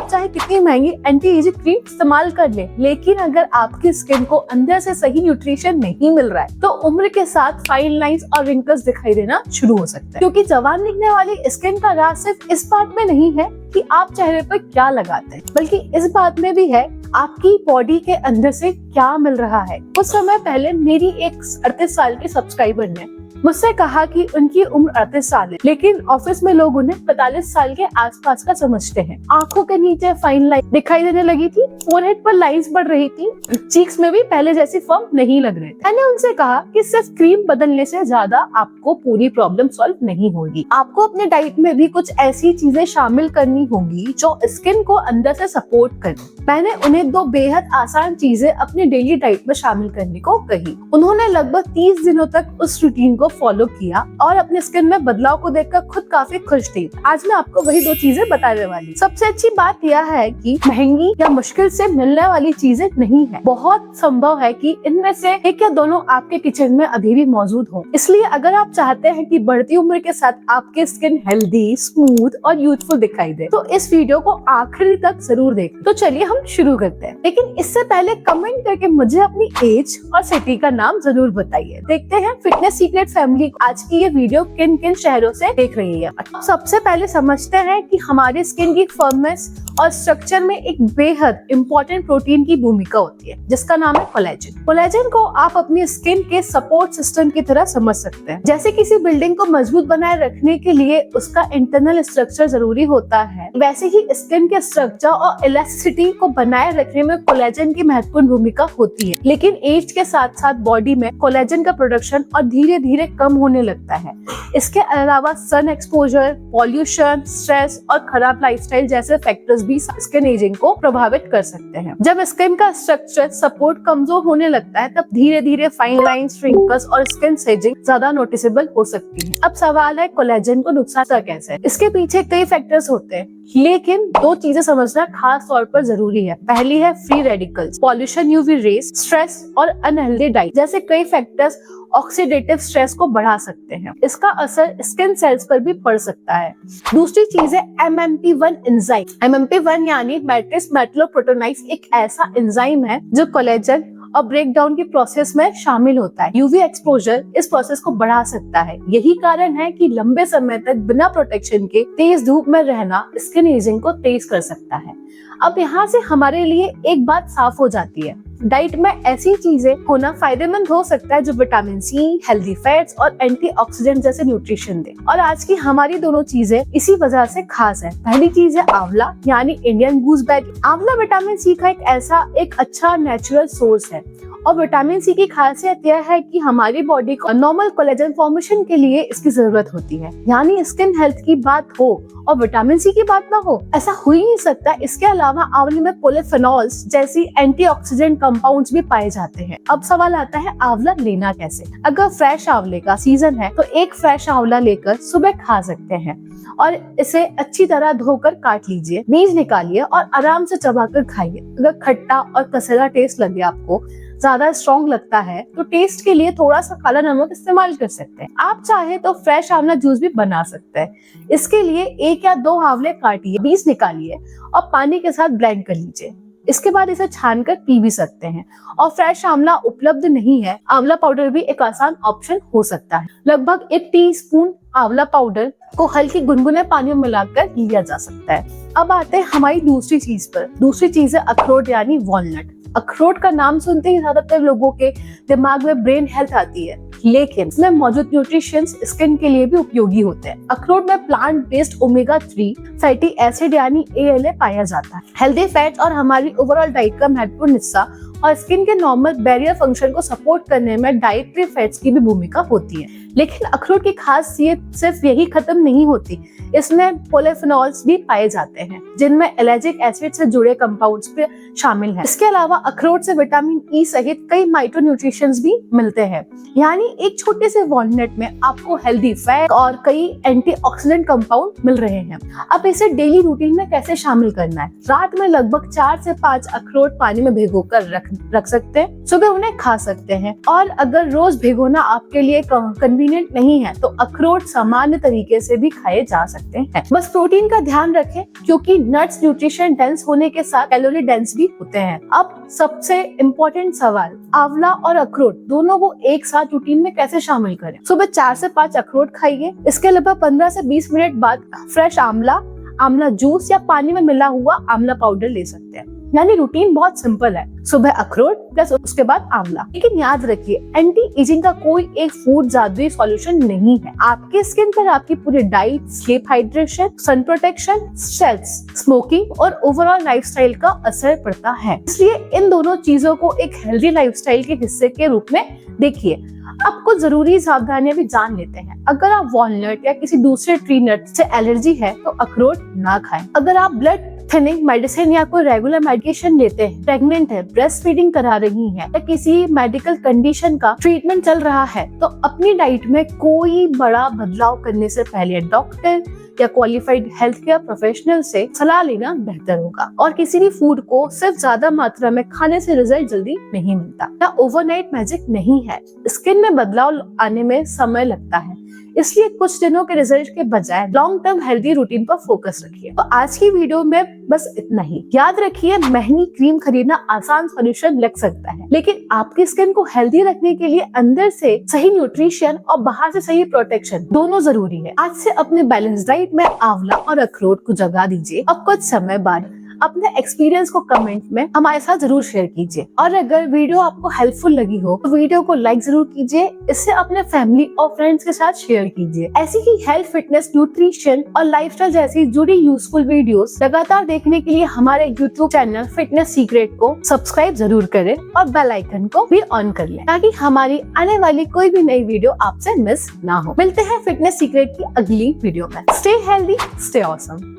चाहे कितनी महंगी एंटी एजिंग क्रीम इस्तेमाल कर ले, लेकिन अगर आपकी स्किन को अंदर से सही न्यूट्रिशन नहीं मिल रहा है तो उम्र के साथ फाइन लाइंस और रिंकल्स दिखाई देना शुरू हो सकता है। क्योंकि जवान दिखने वाली स्किन का राज सिर्फ इस बात में नहीं है कि आप चेहरे पर क्या लगाते हैं, बल्कि इस बात में भी है आपकी बॉडी के अंदर से क्या मिल रहा है। कुछ समय पहले मेरी एक 38 साल की सब्सक्राइबर ने मुझसे कहा कि उनकी उम्र 38 साल है, लेकिन ऑफिस में लोग उन्हें 45 साल के आसपास का समझते हैं। आंखों के नीचे फाइन लाइन दिखाई देने लगी थी, फोरहेड पर लाइंस बढ़ रही थी, चीक्स में भी पहले जैसी फर्म नहीं लग रहे थे। मैंने उनसे कहा कि सिर्फ क्रीम बदलने से ज्यादा आपको पूरी प्रॉब्लम सॉल्व नहीं होगी। आपको अपने डाइट में भी कुछ ऐसी चीजें शामिल करनी होंगी जो स्किन को अंदर से सपोर्ट करे। मैंने उन्हें 2 बेहद आसान चीजें अपनी डेली डाइट में शामिल करने को कही। उन्होंने लगभग 30 दिनों तक उस रूटीन को फॉलो किया और अपने स्किन में बदलाव को देखकर खुद काफी खुश थी। आज मैं आपको वही 2 चीजें बताने वाली। सबसे अच्छी बात यह है कि महंगी या मुश्किल से मिलने वाली चीजें नहीं है। बहुत संभव है कि इनमें से एक या दोनों आपके किचन में अभी भी मौजूद हो। इसलिए अगर आप चाहते हैं कि बढ़ती उम्र के साथ आपकी स्किन हेल्दी, स्मूथ और यूथफुल दिखाई दे, तो इस वीडियो को आखिरी तक जरूर देखें। तो चलिए हम शुरू करते हैं, लेकिन इससे पहले कमेंट करके मुझे अपनी एज और सिटी का नाम जरूर बताइए। देखते हैं फिटनेस सीक्रेट फैमिली आज की ये वीडियो किन किन शहरों से देख रही है। सबसे पहले समझते हैं कि हमारी स्किन की फर्मनेस और स्ट्रक्चर में एक बेहद इंपॉर्टेंट प्रोटीन की भूमिका होती है, जिसका नाम है कोलेजन। कोलेजन को आप अपनी स्किन के सपोर्ट सिस्टम की तरह समझ सकते हैं। जैसे किसी बिल्डिंग को मजबूत बनाए रखने के लिए उसका इंटरनल स्ट्रक्चर जरूरी होता है, वैसे ही स्किन के स्ट्रक्चर और इलास्टिसिटी को बनाए रखने में कोलेजन की महत्वपूर्ण भूमिका होती है। लेकिन एज के साथ साथ बॉडी में कोलेजन का प्रोडक्शन और धीरे धीरे कम होने लगता है। इसके अलावा सन एक्सपोजर, पॉल्यूशन, स्ट्रेस और खराब लाइफस्टाइल जैसे फैक्टर्स भी स्किन एजिंग को प्रभावित कर सकते हैं। जब स्किन का स्ट्रक्चर सपोर्ट कमजोर होने लगता है, तब धीरे धीरे फाइन लाइंस, रिंकल्स और स्किन एजिंग ज्यादा नोटिसेबल हो सकती है। अब सवाल है कोलेजन को नुकसान कैसे? इसके पीछे कई फैक्टर्स होते हैं, लेकिन 2 चीजें समझना खास तौर पर जरूरी है। पहली है free radicals, pollution, UV rays, stress और अनहेल्दी डाइट जैसे कई फैक्टर्स ऑक्सीडेटिव स्ट्रेस को बढ़ा सकते हैं। इसका असर स्किन सेल्स पर भी पड़ सकता है। दूसरी चीज है MMP1 एंजाइम। MMP1 यानी मैट्रिक्स मेटलोप्रोटीनेज एक ऐसा एंजाइम है जो कोलेजन और ब्रेक डाउन की प्रोसेस में शामिल होता है। यूवी एक्सपोजर इस प्रोसेस को बढ़ा सकता है। यही कारण है कि लंबे समय तक बिना प्रोटेक्शन के तेज धूप में रहना स्किन एजिंग को तेज कर सकता है। अब यहाँ से हमारे लिए एक बात साफ हो जाती है, डाइट में ऐसी चीजें होना फायदेमंद हो सकता है जो विटामिन सी, हेल्दी फैट्स और एंटीऑक्सीडेंट जैसे न्यूट्रिशन दे। और आज की हमारी दोनों चीजें इसी वजह से खास है। पहली चीज है आंवला यानी इंडियन गूसबेरी। आंवला विटामिन सी का एक अच्छा नेचुरल सोर्स है और विटामिन सी की खासियत यह है कि हमारी बॉडी को नॉर्मल कोलेजन फॉर्मेशन के लिए इसकी जरूरत होती है। यानी स्किन हेल्थ की बात हो और विटामिन सी की बात ना हो, ऐसा हो ही नहीं सकता। इसके अलावा आंवले में पॉलीफेनॉल्स जैसी एंटीऑक्सीडेंट कंपाउंड्स भी पाए जाते हैं। अब सवाल आता है आंवला लेना कैसे? अगर फ्रेश आंवले का सीजन है तो एक फ्रेश आंवला लेकर सुबह खा सकते हैं और इसे अच्छी तरह धोकर काट लीजिए, बीज निकालिए और आराम से चबाकर खाइए। अगर खट्टा और कसरा टेस्ट लगे, आपको ज्यादा स्ट्रॉन्ग लगता है, तो टेस्ट के लिए थोड़ा सा काला नमक इस्तेमाल कर सकते हैं। आप चाहे तो फ्रेश आंवला जूस भी बना सकते हैं। इसके लिए 1 या 2 आंवले काटिए, बीज निकालिए और पानी के साथ ब्लेंड कर लीजिए। इसके बाद इसे छानकर पी भी सकते हैं। और फ्रेश आंवला उपलब्ध नहीं है, आंवला पाउडर भी एक आसान ऑप्शन हो सकता है। लगभग 1 टीस्पून आंवला पाउडर को हल्की गुनगुने पानी में मिलाकर लिया जा सकता है। अब आते हैं हमारी दूसरी चीज पर। दूसरी चीज है अखरोट यानी वॉलनट। अखरोट का नाम सुनते ही ज्यादातर लोगों के दिमाग में ब्रेन हेल्थ आती है, लेकिन इसमें मौजूद न्यूट्रिशंस स्किन के लिए भी उपयोगी होते हैं। अखरोट में plant based omega 3 fatty acid यानी ALA पाया जाता है। हेल्दी फैट और हमारी ओवरऑल डाइट का महत्वपूर्ण हिस्सा और स्किन के नॉर्मल बैरियर फंक्शन को सपोर्ट करने में डाइटरी फैट्स की भी भूमिका होती है। लेकिन अखरोट की खासियत सिर्फ यही खत्म नहीं होती, इसमें पॉलीफेनॉल्स भी पाए जाते हैं जिनमें एलर्जिक एसिड से जुड़े कंपाउंड्स भी शामिल हैं। इसके अलावा अखरोट से विटामिन ई सहित कई माइक्रोन्यूट्रिशंस भी मिलते हैं। यानी एक छोटे से वॉलनट में आपको हेल्दी फैट और कई एंटीऑक्सीडेंट कंपाउंड मिल रहे हैं। अब इसे डेली रूटीन में कैसे शामिल करना है? रात में लगभग 4 से 5 अखरोट पानी में भिगोकर रख रख सकते हैं, सुबह उन्हें खा सकते हैं। और अगर रोज भिगोना आपके लिए कन्वीनियंट नहीं है तो अखरोट सामान्य तरीके से भी खाए जा सकते हैं। बस प्रोटीन का ध्यान रखें क्योंकि नट्स न्यूट्रिशन डेंस होने के साथ कैलोरी डेंस भी होते हैं। अब सबसे इम्पोर्टेंट सवाल, आंवला और अखरोट दोनों को एक साथ रूटीन में कैसे शामिल करें? सुबह 4 से 5 अखरोट खाइए, इसके अलावा 15 से 20 मिनट बाद फ्रेश आंवला जूस या पानी में मिला हुआ आंवला पाउडर ले सकते हैं। यानी रूटीन बहुत सिंपल है, सुबह अखरोट प्लस उसके बाद आंवला। लेकिन याद रखिए, एंटी एजिंग का कोई एक फूड जादुई सॉल्यूशन नहीं है। आपके स्किन पर आपकी पूरी diet, sleep, hydration, sun protection, stress, smoking और ओवरऑल लाइफस्टाइल का असर पड़ता है। इसलिए इन दोनों चीजों को एक हेल्दी लाइफस्टाइल के हिस्से के रूप में देखिए। अब कुछ जरूरी सावधानियां भी जान लेते हैं। अगर आप वॉलनट या किसी दूसरे ट्री नट से एलर्जी है तो अखरोट ना खाएं। अगर आप ब्लड थिनिंग मेडिसिन या कोई रेगुलर मेडिकेशन लेते हैं, प्रेग्नेंट है, ब्रेस्ट फीडिंग करा रही हैं या किसी मेडिकल कंडीशन का ट्रीटमेंट चल रहा है तो अपनी डाइट में कोई बड़ा बदलाव करने से पहले डॉक्टर या क्वालिफाइड हेल्थ केयर प्रोफेशनल से सलाह लेना बेहतर होगा। और किसी भी फूड को सिर्फ ज्यादा मात्रा में खाने से रिजल्ट जल्दी नहीं मिलता या ओवरनाइट मैजिक नहीं है। स्किन में बदलाव आने में समय लगता है, इसलिए कुछ दिनों के रिजल्ट के बजाय लॉन्ग टर्म हेल्दी रूटीन पर फोकस रखिए। तो आज की वीडियो में बस इतना ही। याद रखिए, महंगी क्रीम खरीदना आसान सॉल्यूशन लग सकता है, लेकिन आपकी स्किन को हेल्दी रखने के लिए अंदर से सही न्यूट्रिशन और बाहर से सही प्रोटेक्शन दोनों जरूरी है। आज से अपने बैलेंस डाइट में आंवला और अखरोट को जगह दीजिए। अब कुछ समय बाद अपने एक्सपीरियंस को कमेंट में हमारे साथ जरूर शेयर कीजिए। और अगर वीडियो आपको हेल्पफुल लगी हो तो वीडियो को लाइक जरूर कीजिए। इससे अपने फैमिली और फ्रेंड्स के साथ शेयर कीजिए। ऐसी ही हेल्थ, फिटनेस, न्यूट्रिशन और लाइफस्टाइल जैसी जुड़ी यूजफुल वीडियोस लगातार देखने के लिए हमारे यूट्यूब चैनल फिटनेस सीक्रेट को सब्सक्राइब जरूर करें और बेल आइकन को भी ऑन कर लें ताकि हमारी आने वाली कोई भी नई वीडियो आपसे मिस ना हो। मिलते हैं फिटनेस सीक्रेट की अगली वीडियो में। Stay healthy, stay awesome.